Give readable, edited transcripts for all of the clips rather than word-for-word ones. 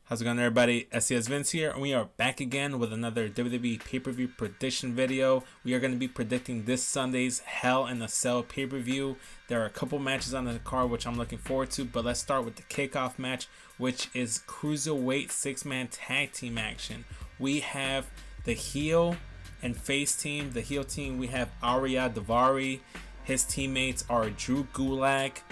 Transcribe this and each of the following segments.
How's it going, everybody? SESvince here, and we are back again with another WWE pay-per-view prediction video. We are going to be predicting this Sunday's Hell in a Cell pay-per-view. There are a couple matches on the card which I'm looking forward to, but let's start with the kickoff match, which is Cruiserweight 6-man tag team action. We have the heel and face team. The heel team, we have Arya Daivari. His teammates are Drew Gulak,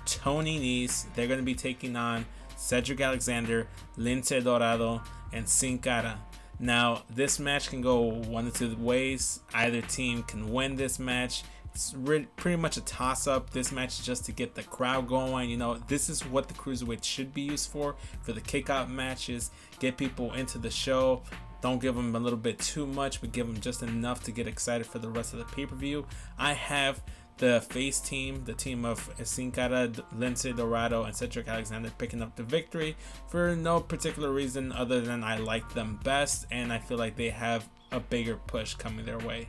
Tony Nese. They're going to be taking on Cedric Alexander, Lince Dorado, and Sin Cara. Now, this match can go one of two ways. Either team can win this match. It's pretty much a toss-up. This match is just to get the crowd going. You know, this is what the Cruiserweight should be used for the kickoff matches. Get people into the show. Don't give them a little bit too much, but give them just enough to get excited for the rest of the pay-per-view. I have the face team, the team of Sin Cara, Lince Dorado, and Cedric Alexander picking up the victory for no particular reason other than I like them best and I feel like they have a bigger push coming their way.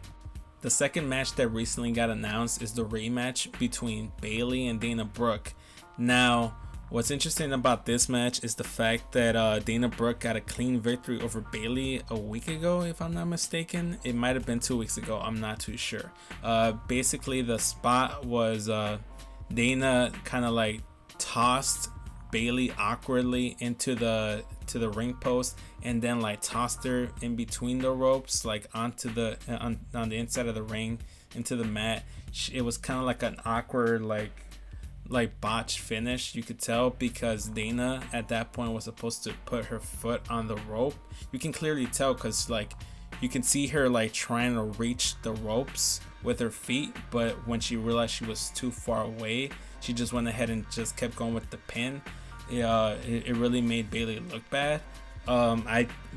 The second match that recently got announced is the rematch between Bayley and Dana Brooke. Now, what's interesting about this match is the fact that Dana Brooke got a clean victory over Bayley a week ago, if I'm not mistaken. It might have been 2 weeks ago, I'm not too sure. Basically, the spot was Dana kind of like tossed Bayley awkwardly into the ring post and then like tossed her in between the ropes, like onto the on the inside of the ring into the mat. It was kind of like an awkward like botched finish, you could tell, because Dana at that point was supposed to put her foot on the rope. You can clearly tell because like you can see her like trying to reach the ropes with her feet, but when she realized she was too far away, she just went ahead and just kept going with the pin. It really made Bayley look bad.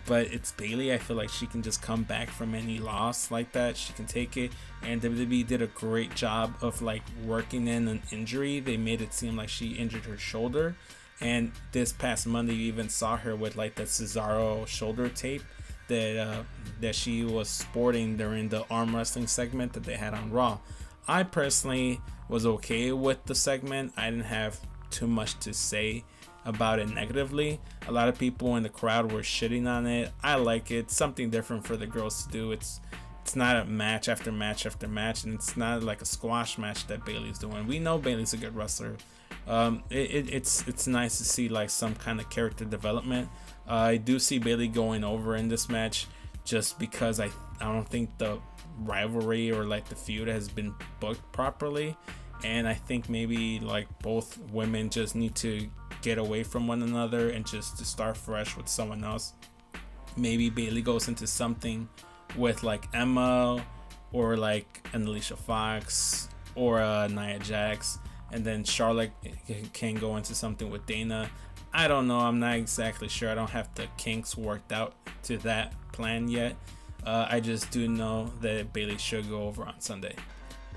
But it's Bayley. I feel like she can just come back from any loss like that. She can take it, and WWE did a great job of like working in an injury. They made it seem like she injured her shoulder, and this past Monday you even saw her with like the Cesaro shoulder tape that she was sporting during the arm wrestling segment that they had on Raw. I personally was okay with the segment. I didn't have too much to say about it negatively. A lot of people in the crowd were shitting on it. I like it. It's something different for the girls to do. It's not a match after match after match, and it's not like a squash match that Bayley's doing. We know Bayley's a good wrestler. It's nice to see like some kind of character development. I do see Bayley going over in this match just because I don't think the rivalry or like the feud has been booked properly, and I think maybe like both women just need to get away from one another and just to start fresh with someone else. Maybe Bayley goes into something with like Emma or like an Alicia Fox or Nia Jax, and then Charlotte can go into something with Dana. I don't know. I'm not exactly sure. I don't have the kinks worked out to that plan yet. I just do know that Bayley should go over on Sunday.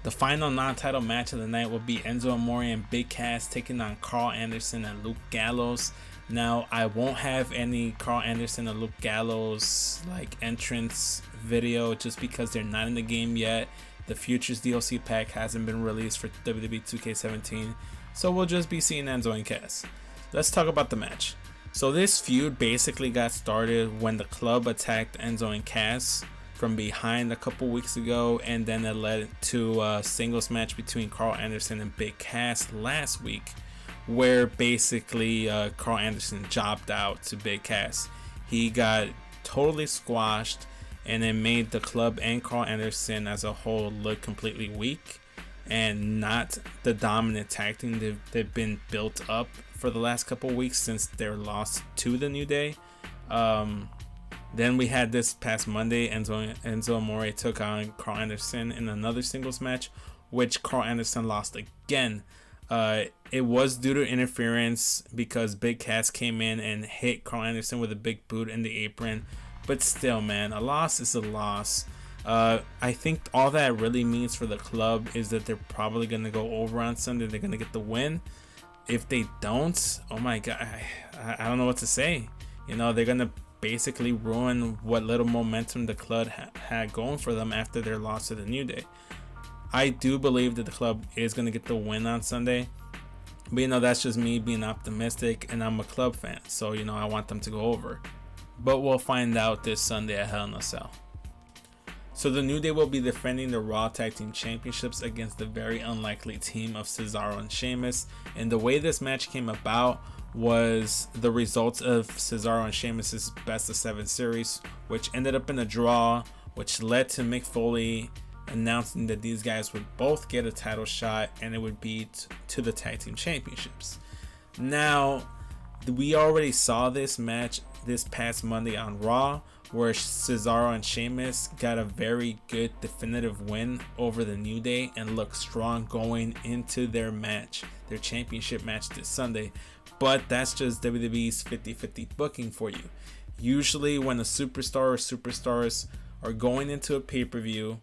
The final non-title match of the night will be Enzo Amore and Big Cass taking on Carl Anderson and Luke Gallows. Now, I won't have any Carl Anderson and Luke Gallows like entrance video just because they're not in the game yet. The Futures DLC pack hasn't been released for WWE 2K17, so we'll just be seeing Enzo and Cass. Let's talk about the match. So this feud basically got started when the club attacked Enzo and Cass from behind a couple weeks ago, and then it led to a singles match between Carl Anderson and Big Cass last week, where basically Carl Anderson jobbed out to Big Cass. He got totally squashed, and it made the club and Carl Anderson as a whole look completely weak and not the dominant tag team they've been built up for the last couple weeks since their loss to the New Day. Then we had this past Monday, Enzo Amore took on Carl Anderson in another singles match, which Carl Anderson lost again. It was due to interference because Big Cass came in and hit Carl Anderson with a big boot in the apron. But still, man, a loss is a loss. I think all that really means for the club is that they're probably going to go over on Sunday. They're going to get the win. If they don't, oh my God, I don't know what to say. You know, they're going to basically ruin what little momentum the club had going for them after their loss to the New Day. I do believe that the club is going to get the win on Sunday. But you know, that's just me being optimistic, and I'm a club fan, so you know, I want them to go over. But we'll find out this Sunday at Hell in a Cell. So the New Day will be defending the Raw Tag Team Championships against the very unlikely team of Cesaro and Sheamus. And the way this match came about was the results of Cesaro and Sheamus' best of 7 series, which ended up in a draw, which led to Mick Foley announcing that these guys would both get a title shot, and it would be to the Tag Team Championships. Now, we already saw this match this past Monday on Raw, where Cesaro and Sheamus got a very good definitive win over the New Day and looked strong going into their match, their championship match this Sunday. But that's just WWE's 50-50 booking for you. Usually when a superstar or superstars are going into a pay-per-view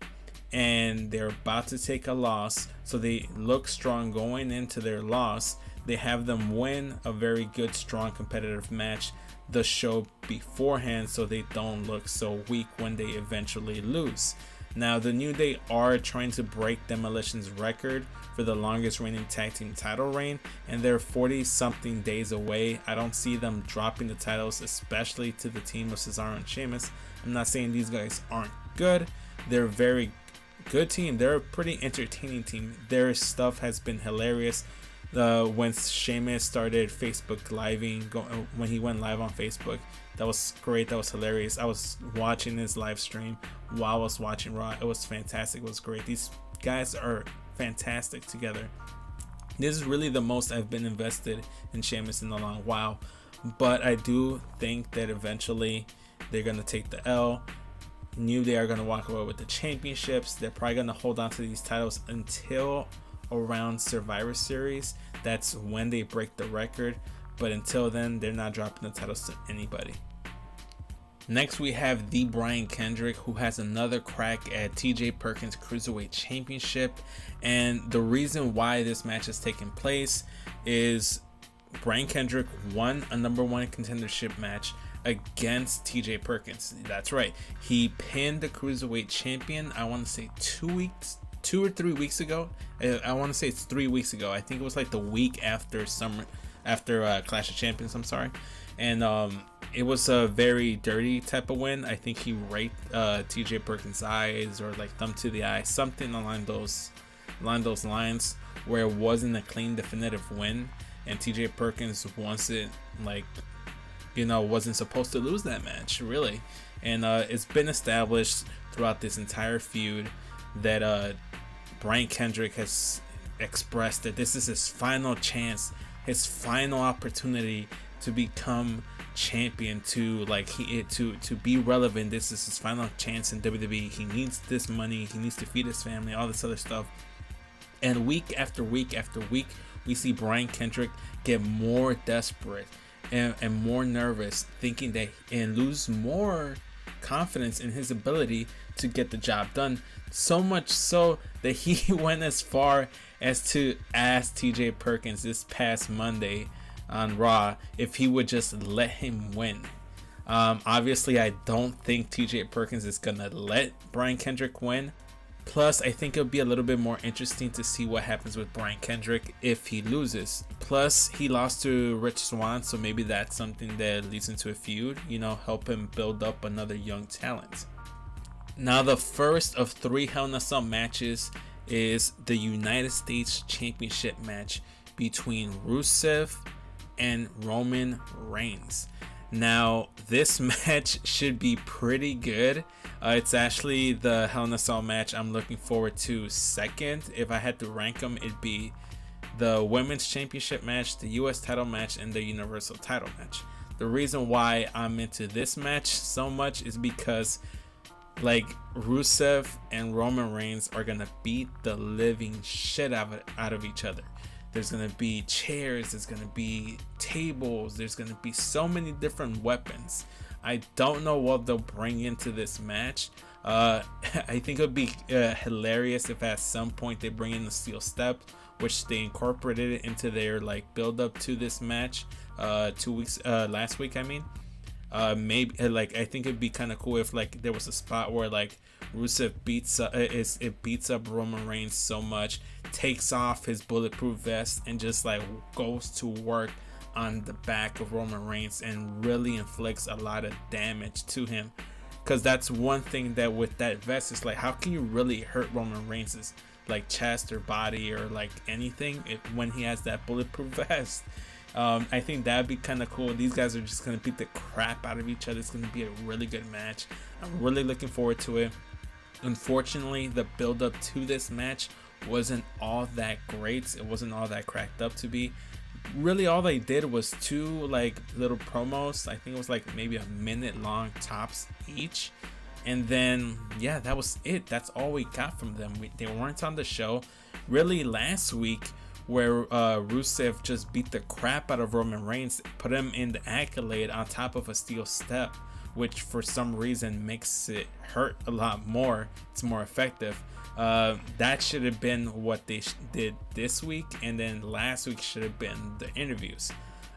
and they're about to take a loss, so they look strong going into their loss, they have them win a very good, strong, competitive match the show beforehand, so they don't look so weak when they eventually lose. Now, the New Day are trying to break Demolition's record for the longest reigning tag team title reign, and they're 40 something days away. I don't see them dropping the titles, especially to the team of Cesaro and Sheamus. I'm not saying these guys aren't good. They're a very good team. They're a pretty entertaining team. Their stuff has been hilarious. When Sheamus started Facebook living, when he went live on Facebook, that was great. That was hilarious. I was watching his live stream while I was watching Raw. It was fantastic. It was great. These guys are fantastic together. This is really the most I've been invested in Sheamus in a long while, but I do think that eventually they're gonna take the L. New Day are gonna walk away with the championships. They're probably gonna hold on to these titles until around Survivor Series. That's when they break the record, but until then, they're not dropping the titles to anybody. Next, we have the Brian Kendrick, who has another crack at TJ Perkins Cruiserweight Championship. And the reason why this match is taking place is Brian Kendrick won a #1 contendership match against TJ Perkins. That's right, he pinned the Cruiserweight champion, I want to say 2 or 3 weeks ago. I want to say it's 3 weeks ago. I think it was like the week after Clash of Champions, I'm sorry. And it was a very dirty type of win. I think he raked TJ Perkins' eyes, or like thumb to the eye, something along those lines, where it wasn't a clean definitive win, and TJ Perkins wasn't wasn't supposed to lose that match, really. And it's been established throughout this entire feud that Brian Kendrick has expressed that this is his final chance, his final opportunity to become champion, to be relevant. This is his final chance in WWE. He needs this money, he needs to feed his family, all this other stuff. And week after week after week, we see Brian Kendrick get more desperate and more nervous, thinking that, and lose more confidence in his ability to get the job done. So much so that he went as far as to ask TJ Perkins this past Monday on Raw if he would just let him win. Obviously, I don't think TJ Perkins is gonna let Brian Kendrick win. Plus, I think it'll be a little bit more interesting to see what happens with Brian Kendrick if he loses. Plus, he lost to Rich Swann, so maybe that's something that leads into a feud, help him build up another young talent. Now, the first of 3 Hell in a Cell matches is the United States Championship match between Rusev and Roman Reigns. Now, this match should be pretty good. It's actually the Hell in a Cell match I'm looking forward to second. If I had to rank them, it'd be the Women's Championship match, the US title match, and the Universal title match. The reason why I'm into this match so much is because Rusev and Roman Reigns are gonna beat the living shit out of each other. There's gonna be chairs, there's gonna be tables, there's gonna be so many different weapons. I don't know what they'll bring into this match. I think it would be hilarious if at some point they bring in the steel step, which they incorporated it into their build up to this match last week. I mean, maybe I think it'd be kind of cool if there was a spot where Rusev beats up Roman Reigns so much takes off his bulletproof vest and just like goes to work on the back of Roman Reigns and really inflicts a lot of damage to him. Because that's one thing that with that vest is like, how can you really hurt Roman Reigns' like chest or body or like anything when he has that bulletproof vest? I think that'd be kind of cool. These guys are just gonna beat the crap out of each other. It's gonna be a really good match. I'm really looking forward to it. Unfortunately, the build up to this match wasn't all that great. It wasn't all that cracked up to be. Really all they did was 2 like little promos. I think it was like maybe a minute long tops each, and then yeah, that was it. That's all we got from them. They weren't on the show really last week, where Rusev just beat the crap out of Roman Reigns, put him in the accolade on top of a steel step, which for some reason makes it hurt a lot more. It's more effective. That should have been what they did this week, and then last week should have been the interviews.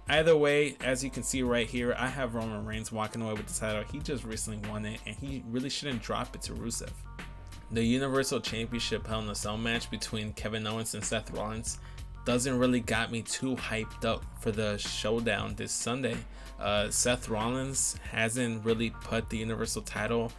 Either way, as you can see right here, I have Roman Reigns walking away with the title. He just recently won it, and he really shouldn't drop it to Rusev. The Universal Championship Hell in a Cell match between Kevin Owens and Seth Rollins doesn't really got me too hyped up for the showdown this Sunday. Seth Rollins hasn't really put the Universal title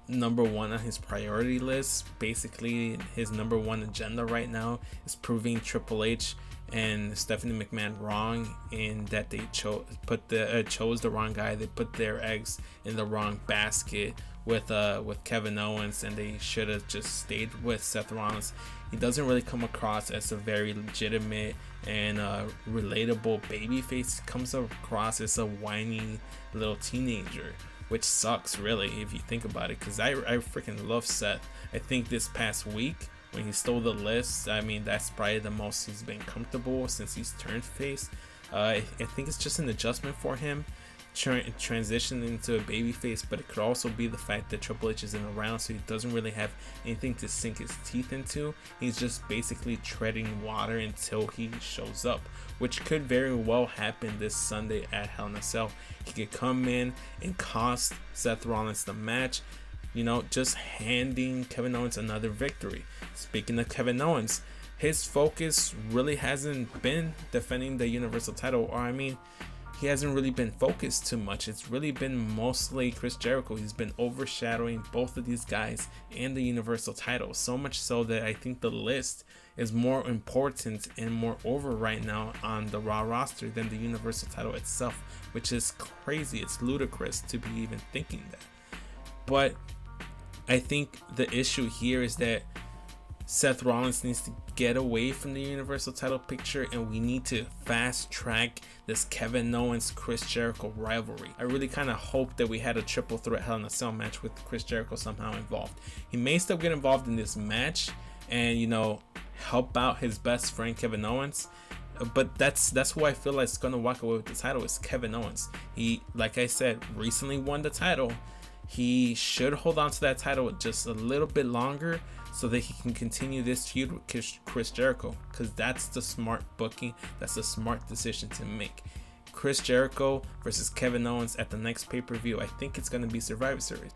#1 on his priority list. Basically, his #1 agenda right now is proving Triple H and Stephanie McMahon wrong in that they chose the wrong guy. They put their eggs in the wrong basket with Kevin Owens, and they should have just stayed with Seth Rollins. He doesn't really come across as a very legitimate and relatable babyface. He comes across as a whiny little teenager, which sucks really if you think about it, because I freaking love Seth. I think this past week when he stole the list, I mean, that's probably the most he's been comfortable since he's turned face. I think it's just an adjustment for him, transition into a babyface, but it could also be the fact that Triple H isn't around, so he doesn't really have anything to sink his teeth into. He's just basically treading water until he shows up, which could very well happen this Sunday at Hell in a Cell. He could come in and cost Seth Rollins the match, you know, just handing Kevin Owens another victory. Speaking of Kevin Owens, his focus really hasn't been defending the Universal title, or I mean, he hasn't really been focused too much. It's really been mostly Chris Jericho. He's been overshadowing both of these guys and the Universal title, so much so that I think the list is more important and more over right now on the Raw roster than the Universal title itself, which is crazy. It's ludicrous to be even thinking that. But I think the issue here is that Seth Rollins needs to get away from the Universal title picture, and we need to fast track this Kevin Owens Chris Jericho rivalry. I really kind of hope that we had a triple threat Hell in a Cell match with Chris Jericho somehow involved. He may still get involved in this match and, you know, help out his best friend Kevin Owens, but that's who I feel like is gonna walk away with the title, is Kevin Owens. He, like I said, recently won the title. He should hold on to that title just a little bit longer so that he can continue this feud with Chris Jericho, because that's the smart booking. That's the smart decision to make. Chris Jericho versus Kevin Owens at the next pay-per-view. I think it's going to be Survivor Series,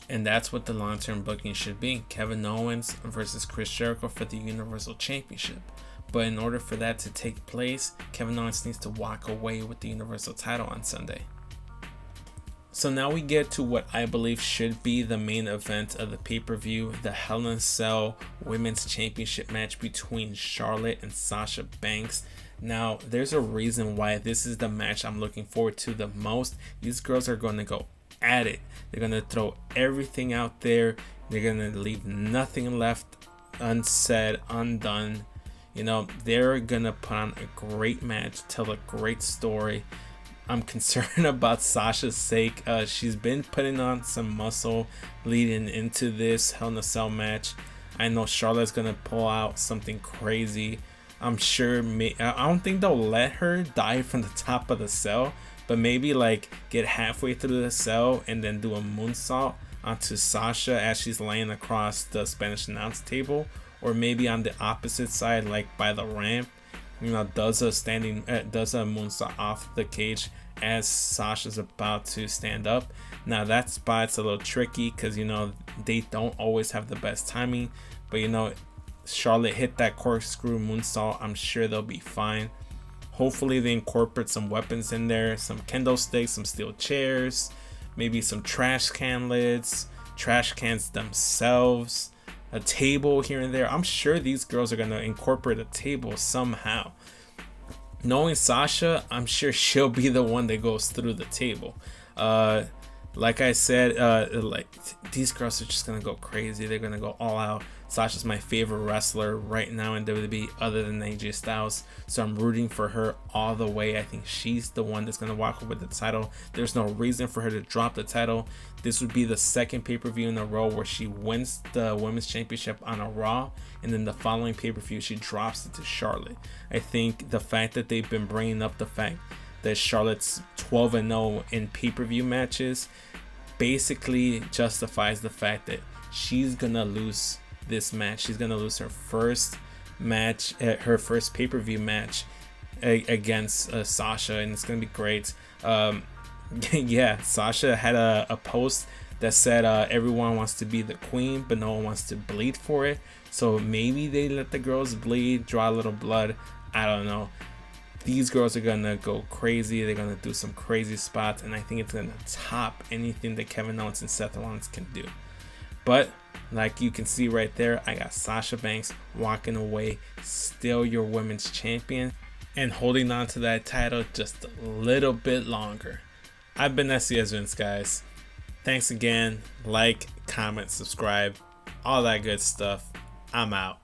and that's what the long-term booking should be. Kevin Owens versus Chris Jericho for the Universal Championship. But in order for that to take place, Kevin Owens needs to walk away with the Universal title on Sunday. So now we get to what I believe should be the main event of the pay-per-view, the Hell in a Cell Women's Championship match between Charlotte and Sasha Banks. Now, there's a reason why this is the match I'm looking forward to the most. These girls are going to go at it. They're going to throw everything out there. They're going to leave nothing left unsaid, undone. You know, they're going to put on a great match, tell a great story. I'm concerned about Sasha's sake. She's been putting on some muscle leading into this Hell in a Cell match. I know Charlotte's gonna pull out something crazy. I'm sure. I don't think they'll let her die from the top of the cell, but maybe like get halfway through the cell and then do a moonsault onto Sasha as she's laying across the Spanish announce table, or maybe on the opposite side, like by the ramp. You know, does a moonsault off the cage as Sasha's about to stand up. Now that spot's a little tricky because, you know, they don't always have the best timing, but you know, Charlotte hit that corkscrew moonsault, I'm sure they'll be fine. Hopefully they incorporate some weapons in there, some kendo sticks, some steel chairs, maybe some trash can lids, trash cans themselves, a table here and there. I'm sure these girls are going to incorporate a table somehow. Knowing Sasha, I'm sure she'll be the one that goes through the table. Like I said, these girls are just gonna go crazy. They're gonna go all out. Sasha's my favorite wrestler right now in WWE, other than AJ Styles, so I'm rooting for her all the way. I think she's the one that's gonna walk away with the title. There's no reason for her to drop the title. This would be the second pay-per-view in a row where she wins the women's championship on a Raw, and then the following pay-per-view she drops it to Charlotte. I think the fact that they've been bringing up the fact that Charlotte's 12-0 in pay-per-view matches basically justifies the fact that she's gonna lose this match. She's gonna lose her first match, her first pay-per-view match against Sasha, and it's gonna be great. Yeah, Sasha had a post that said everyone wants to be the queen, but no one wants to bleed for it. So maybe they let the girls bleed, draw a little blood. I don't know. These girls are gonna go crazy. They're gonna do some crazy spots, and I think it's gonna top anything that Kevin Owens and Seth Rollins can do. But like you can see right there, I got Sasha Banks walking away, still your women's champion, and holding on to that title just a little bit longer. I've been SESvince, guys. Thanks again. Like, comment, subscribe, all that good stuff. I'm out.